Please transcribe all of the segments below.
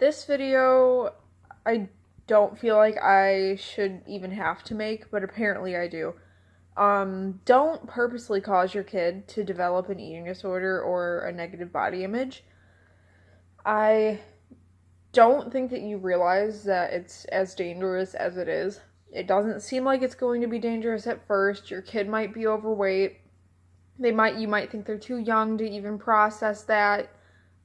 This video, I don't feel like I should even have to make, but apparently I do. Don't purposely cause your kid to develop an eating disorder or a negative body image. I don't think that you realize that it's as dangerous as it is. It doesn't seem like it's going to be dangerous at first. Your kid might be overweight. You might think they're too young to even process that.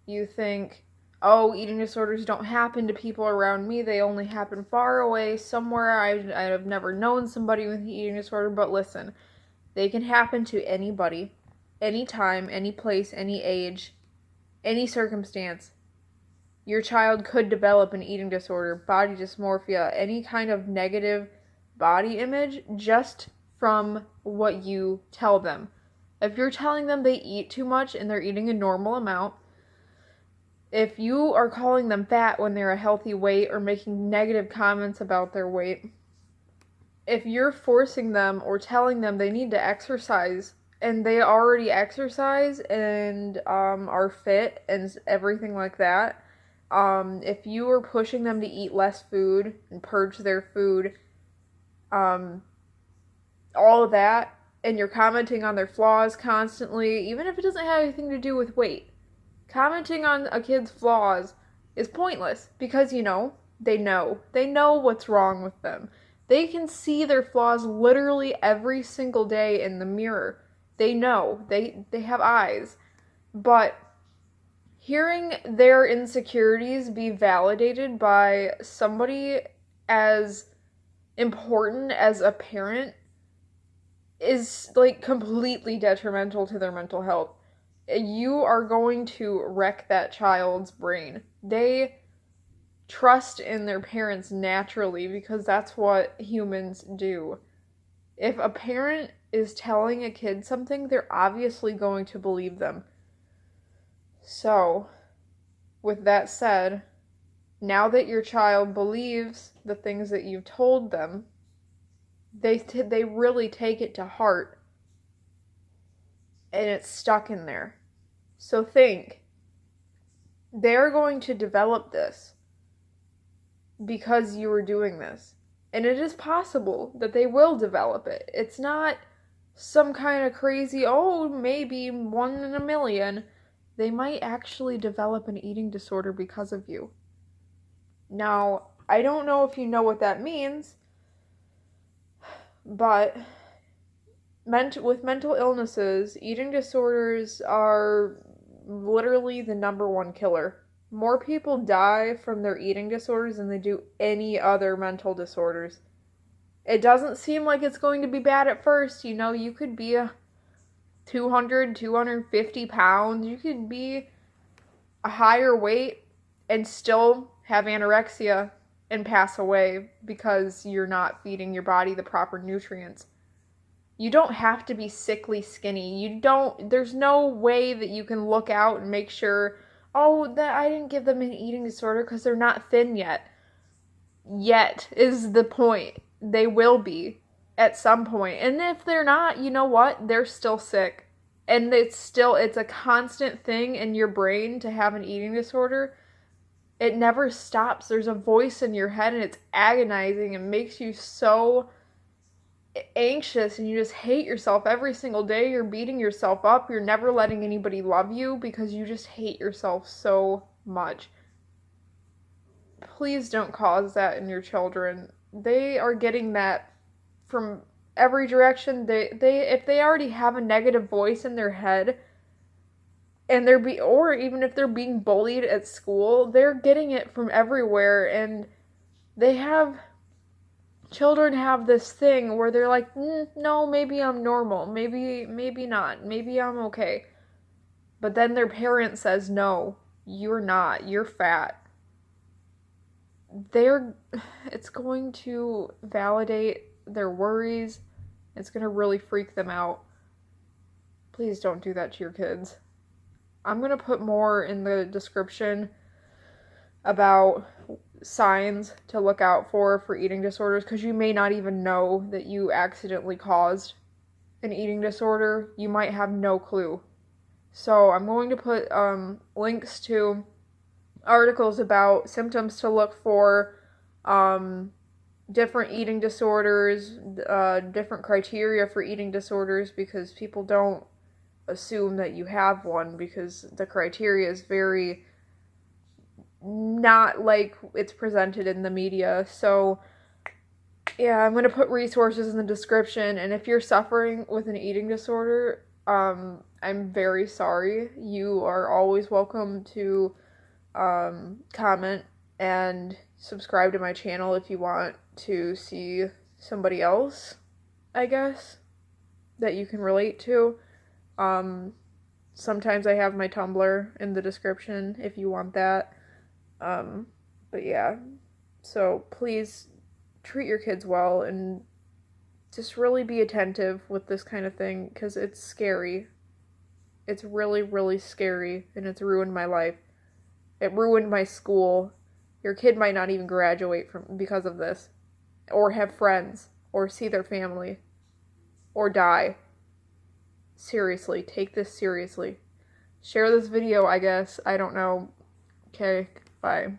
You think, oh, eating disorders don't happen to people around me. They only happen far away somewhere. I have never known somebody with an eating disorder. But listen, they can happen to anybody, anytime, any place, any age, any circumstance. Your child could develop an eating disorder, body dysmorphia, any kind of negative body image just from what you tell them. If you're telling them they eat too much and they're eating a normal amount, if you are calling them fat when they're a healthy weight or making negative comments about their weight, if you're forcing them or telling them they need to exercise and they already exercise and are fit and everything like that, if you are pushing them to eat less food and purge their food, all of that, and you're commenting on their flaws constantly, even if it doesn't have anything to do with weight, commenting on a kid's flaws is pointless because, they know what's wrong with them. They can see their flaws literally every single day in the mirror. They know. They have eyes. But hearing their insecurities be validated by somebody as important as a parent is completely detrimental to their mental health. You are going to wreck that child's brain. They trust in their parents naturally because that's what humans do. If a parent is telling a kid something, they're obviously going to believe them. So, with that said, now that your child believes the things that you've told them, they really take it to heart, and it's stuck in there. So think, they're going to develop this because you were doing this. And it is possible that they will develop it. It's not some kind of crazy, maybe 1 in a million. They might actually develop an eating disorder because of you. Now, I don't know if you know what that means, but with mental illnesses, eating disorders are literally the number one killer. More people die from their eating disorders than they do any other mental disorders. It doesn't seem like it's going to be bad at first. You could be 200, 250 pounds. You could be a higher weight and still have anorexia and pass away because you're not feeding your body the proper nutrients. You don't have to be sickly skinny. There's no way that you can look out and make sure, that I didn't give them an eating disorder because they're not thin yet. Yet is the point. They will be at some point. And if they're not, you know what? They're still sick. And it's a constant thing in your brain to have an eating disorder. It never stops. There's a voice in your head and it's agonizing and makes you so anxious and you just hate yourself every single day. You're beating yourself up. You're never letting anybody love you because you just hate yourself so much. Please don't cause that in your children. They are getting that from every direction. If they already have a negative voice in their head and or even if they're being bullied at school, they're getting it from everywhere. And children have this thing where they're like, no, maybe I'm normal. Maybe not. Maybe I'm okay. But then their parent says, no, you're not. You're fat. It's going to validate their worries. It's going to really freak them out. Please don't do that to your kids. I'm going to put more in the description about signs to look out for eating disorders because you may not even know that you accidentally caused an eating disorder. You might have no clue. So I'm going to put links to articles about symptoms to look for, different eating disorders, different criteria for eating disorders, because people don't assume that you have one because the criteria is very not like it's presented in the media. So yeah, I'm going to put resources in the description, and if you're suffering with an eating disorder, I'm very sorry. You are always welcome to comment and subscribe to my channel if you want to see somebody else, I guess, that you can relate to. Sometimes I have my Tumblr in the description if you want that. But yeah, so please treat your kids well and just really be attentive with this kind of thing, because it's scary. It's really, really scary, and it's ruined my life. It ruined my school. Your kid might not even graduate because of this, or have friends, or see their family, or die. Seriously, take this seriously. Share this video, I guess. I don't know. Okay, bye.